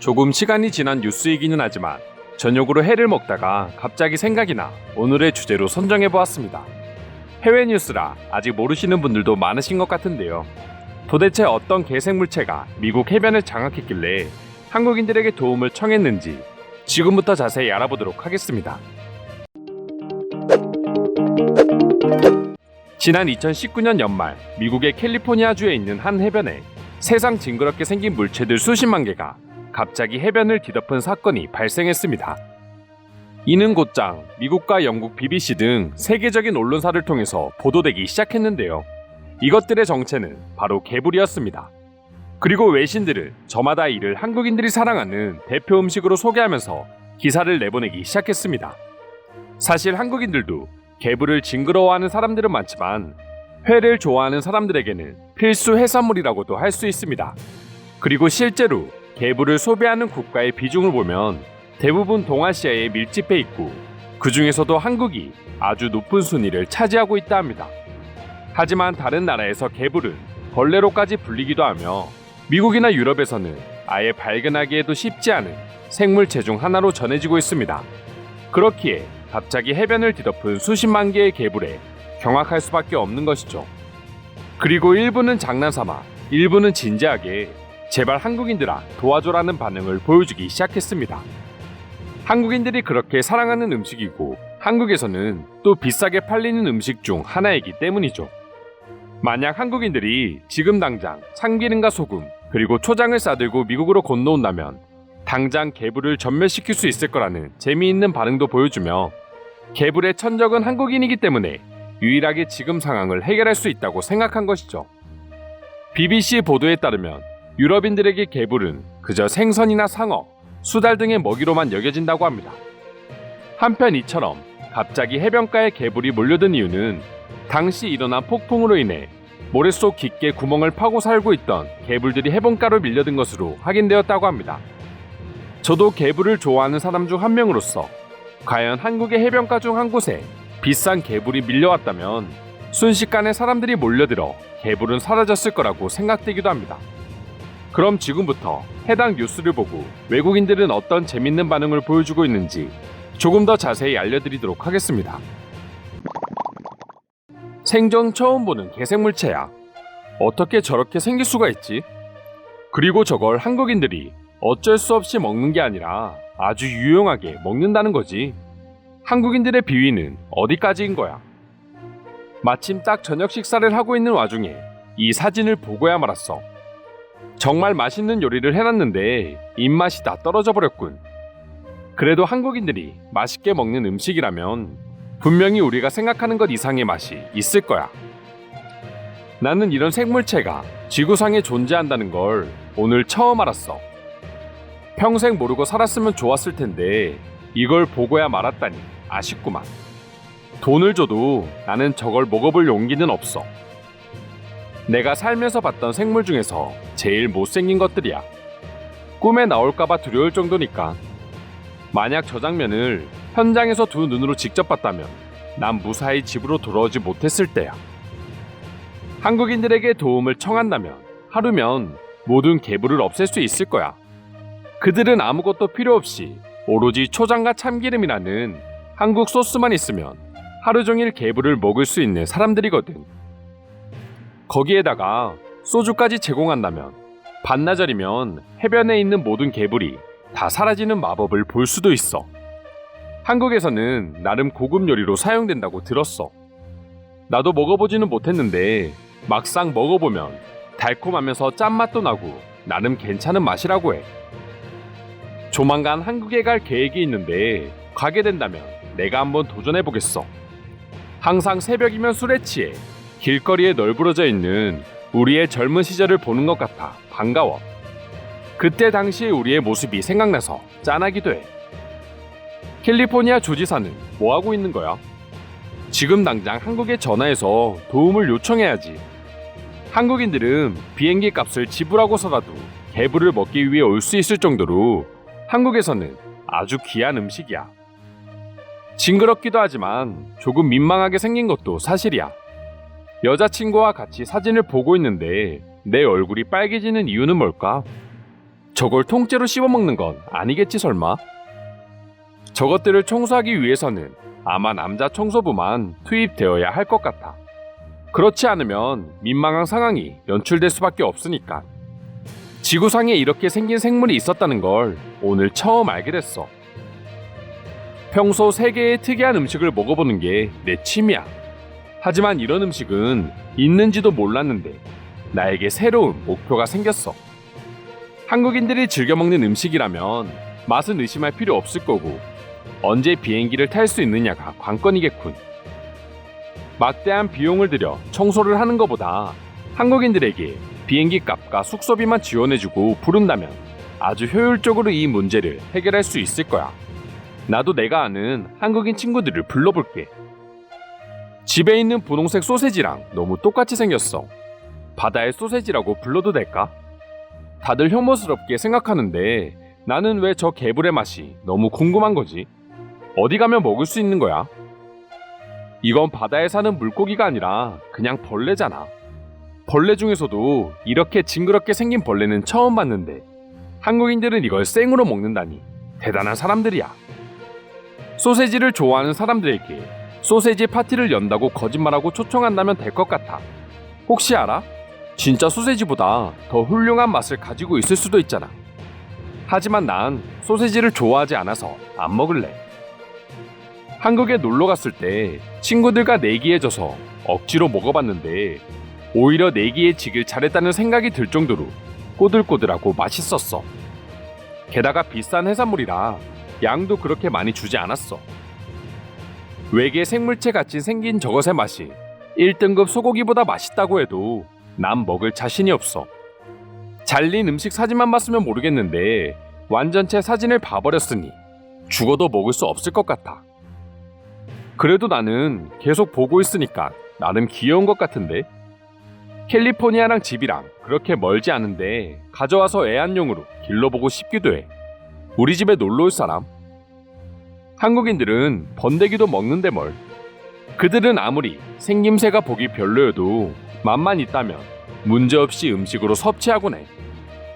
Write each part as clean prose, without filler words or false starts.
조금 시간이 지난 뉴스이기는 하지만 저녁으로 회를 먹다가 갑자기 생각이 나 오늘의 주제로 선정해보았습니다. 해외 뉴스라 아직 모르시는 분들도 많으신 것 같은데요. 도대체 어떤 개생물체가 미국 해변을 장악했길래 한국인들에게 도움을 청했는지 지금부터 자세히 알아보도록 하겠습니다. 지난 2019년 연말 미국의 캘리포니아주에 있는 한 해변에 세상 징그럽게 생긴 물체들 수십만 개가 갑자기 해변을 뒤덮은 사건이 발생했습니다. 이는 곧장 미국과 영국 BBC 등 세계적인 언론사를 통해서 보도되기 시작했는데요. 이것들의 정체는 바로 개불이었습니다. 그리고 외신들은 저마다 이를 한국인들이 사랑하는 대표 음식으로 소개하면서 기사를 내보내기 시작했습니다. 사실 한국인들도 개불을 징그러워하는 사람들은 많지만 회를 좋아하는 사람들에게는 필수 해산물이라고도 할 수 있습니다. 그리고 실제로 개불을 소비하는 국가의 비중을 보면 대부분 동아시아에 밀집해 있고 그 중에서도 한국이 아주 높은 순위를 차지하고 있다 합니다. 하지만 다른 나라에서 개불은 벌레로까지 불리기도 하며 미국이나 유럽에서는 아예 발견하기에도 쉽지 않은 생물체 중 하나로 전해지고 있습니다. 그렇기에 갑자기 해변을 뒤덮은 수십만 개의 개불에 경악할 수밖에 없는 것이죠. 그리고 일부는 장난삼아 일부는 진지하게 제발 한국인들아 도와줘라는 반응을 보여주기 시작했습니다. 한국인들이 그렇게 사랑하는 음식이고 한국에서는 또 비싸게 팔리는 음식 중 하나이기 때문이죠. 만약 한국인들이 지금 당장 참기름과 소금 그리고 초장을 싸들고 미국으로 건너온다면 당장 개불을 전멸시킬 수 있을 거라는 재미있는 반응도 보여주며 개불의 천적은 한국인이기 때문에 유일하게 지금 상황을 해결할 수 있다고 생각한 것이죠. BBC 보도에 따르면 유럽인들에게 개불은 그저 생선이나 상어, 수달 등의 먹이로만 여겨진다고 합니다. 한편 이처럼 갑자기 해변가에 개불이 몰려든 이유는 당시 일어난 폭풍으로 인해 모래 속 깊게 구멍을 파고 살고 있던 개불들이 해변가로 밀려든 것으로 확인되었다고 합니다. 저도 개불을 좋아하는 사람 중 한 명으로서 과연 한국의 해변가 중 한 곳에 비싼 개불이 밀려왔다면 순식간에 사람들이 몰려들어 개불은 사라졌을 거라고 생각되기도 합니다. 그럼 지금부터 해당 뉴스를 보고 외국인들은 어떤 재밌는 반응을 보여주고 있는지 조금 더 자세히 알려드리도록 하겠습니다. 생전 처음 보는 개생물체야. 어떻게 저렇게 생길 수가 있지? 그리고 저걸 한국인들이 어쩔 수 없이 먹는 게 아니라 아주 유용하게 먹는다는 거지. 한국인들의 비위는 어디까지인 거야? 마침 딱 저녁 식사를 하고 있는 와중에 이 사진을 보고야 말았어. 정말 맛있는 요리를 해놨는데 입맛이 다 떨어져 버렸군. 그래도 한국인들이 맛있게 먹는 음식이라면 분명히 우리가 생각하는 것 이상의 맛이 있을 거야. 나는 이런 생물체가 지구상에 존재한다는 걸 오늘 처음 알았어. 평생 모르고 살았으면 좋았을 텐데 이걸 보고야 말았다니 아쉽구만. 돈을 줘도 나는 저걸 먹어볼 용기는 없어. 내가 살면서 봤던 생물 중에서 제일 못생긴 것들이야. 꿈에 나올까봐 두려울 정도니까. 만약 저 장면을 현장에서 두 눈으로 직접 봤다면 난 무사히 집으로 돌아오지 못했을 때야. 한국인들에게 도움을 청한다면 하루면 모든 개불을 없앨 수 있을 거야. 그들은 아무것도 필요 없이 오로지 초장과 참기름이라는 한국 소스만 있으면 하루 종일 개불을 먹을 수 있는 사람들이거든. 거기에다가 소주까지 제공한다면 반나절이면 해변에 있는 모든 개불이 다 사라지는 마법을 볼 수도 있어. 한국에서는 나름 고급 요리로 사용된다고 들었어. 나도 먹어보지는 못했는데 막상 먹어보면 달콤하면서 짠맛도 나고 나름 괜찮은 맛이라고 해. 조만간 한국에 갈 계획이 있는데 가게 된다면 내가 한번 도전해보겠어. 항상 새벽이면 술에 취해 길거리에 널브러져 있는 우리의 젊은 시절을 보는 것 같아 반가워. 그때 당시의 우리의 모습이 생각나서 짠하기도 해. 캘리포니아 주지사는 뭐하고 있는 거야? 지금 당장 한국에 전화해서 도움을 요청해야지. 한국인들은 비행기 값을 지불하고서라도 개불을 먹기 위해 올 수 있을 정도로 한국에서는 아주 귀한 음식이야. 징그럽기도 하지만 조금 민망하게 생긴 것도 사실이야. 여자친구와 같이 사진을 보고 있는데 내 얼굴이 빨개지는 이유는 뭘까? 저걸 통째로 씹어먹는 건 아니겠지 설마? 저것들을 청소하기 위해서는 아마 남자 청소부만 투입되어야 할 것 같아. 그렇지 않으면 민망한 상황이 연출될 수밖에 없으니까. 지구상에 이렇게 생긴 생물이 있었다는 걸 오늘 처음 알게 됐어. 평소 세계의 특이한 음식을 먹어보는 게 내 취미야. 하지만 이런 음식은 있는지도 몰랐는데 나에게 새로운 목표가 생겼어. 한국인들이 즐겨 먹는 음식이라면 맛은 의심할 필요 없을 거고 언제 비행기를 탈 수 있느냐가 관건이겠군. 막대한 비용을 들여 청소를 하는 것보다 한국인들에게 비행기 값과 숙소비만 지원해주고 부른다면 아주 효율적으로 이 문제를 해결할 수 있을 거야. 나도 내가 아는 한국인 친구들을 불러볼게. 집에 있는 분홍색 소세지랑 너무 똑같이 생겼어. 바다의 소세지라고 불러도 될까? 다들 혐오스럽게 생각하는데 나는 왜 저 개불의 맛이 너무 궁금한 거지? 어디 가면 먹을 수 있는 거야? 이건 바다에 사는 물고기가 아니라 그냥 벌레잖아. 벌레 중에서도 이렇게 징그럽게 생긴 벌레는 처음 봤는데 한국인들은 이걸 생으로 먹는다니 대단한 사람들이야. 소세지를 좋아하는 사람들에게 소세지 파티를 연다고 거짓말하고 초청한다면 될 것 같아. 혹시 알아? 진짜 소세지보다 더 훌륭한 맛을 가지고 있을 수도 있잖아. 하지만 난 소세지를 좋아하지 않아서 안 먹을래. 한국에 놀러 갔을 때 친구들과 내기에 져서 억지로 먹어봤는데 오히려 내기에 지길 잘했다는 생각이 들 정도로 꼬들꼬들하고 맛있었어. 게다가 비싼 해산물이라 양도 그렇게 많이 주지 않았어. 외계 생물체 같이 생긴 저것의 맛이 1등급 소고기보다 맛있다고 해도 난 먹을 자신이 없어. 잘린 음식 사진만 봤으면 모르겠는데 완전체 사진을 봐버렸으니 죽어도 먹을 수 없을 것 같아. 그래도 나는 계속 보고 있으니까 나름 귀여운 것 같은데? 캘리포니아랑 집이랑 그렇게 멀지 않은데 가져와서 애완용으로 길러보고 싶기도 해. 우리 집에 놀러 올 사람? 한국인들은 번데기도 먹는데 뭘. 그들은 아무리 생김새가 보기 별로여도 맛만 있다면 문제없이 음식으로 섭취하곤 해.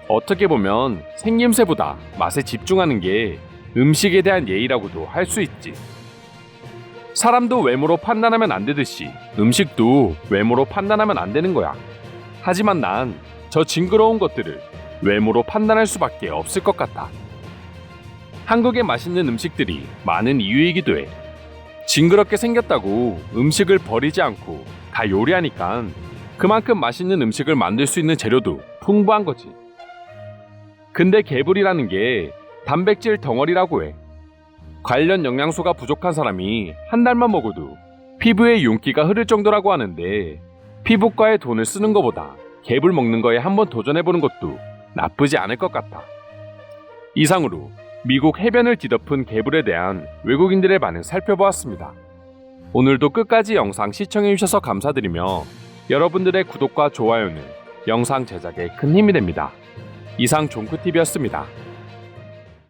어떻게 보면 생김새보다 맛에 집중하는 게 음식에 대한 예의라고도 할 수 있지. 사람도 외모로 판단하면 안 되듯이 음식도 외모로 판단하면 안 되는 거야. 하지만 난 저 징그러운 것들을 외모로 판단할 수밖에 없을 것 같아. 한국의 맛있는 음식들이 많은 이유이기도 해. 징그럽게 생겼다고 음식을 버리지 않고 다 요리하니까 그만큼 맛있는 음식을 만들 수 있는 재료도 풍부한 거지. 근데 개불이라는 게 단백질 덩어리라고 해. 관련 영양소가 부족한 사람이 한 달만 먹어도 피부에 윤기가 흐를 정도라고 하는데 피부과에 돈을 쓰는 것보다 개불 먹는 거에 한번 도전해보는 것도 나쁘지 않을 것 같아. 이상으로 미국 해변을 뒤덮은 개불에 대한 외국인들의 반응 살펴보았습니다. 오늘도 끝까지 영상 시청해주셔서 감사드리며 여러분들의 구독과 좋아요는 영상 제작에 큰 힘이 됩니다. 이상 종크TV였습니다.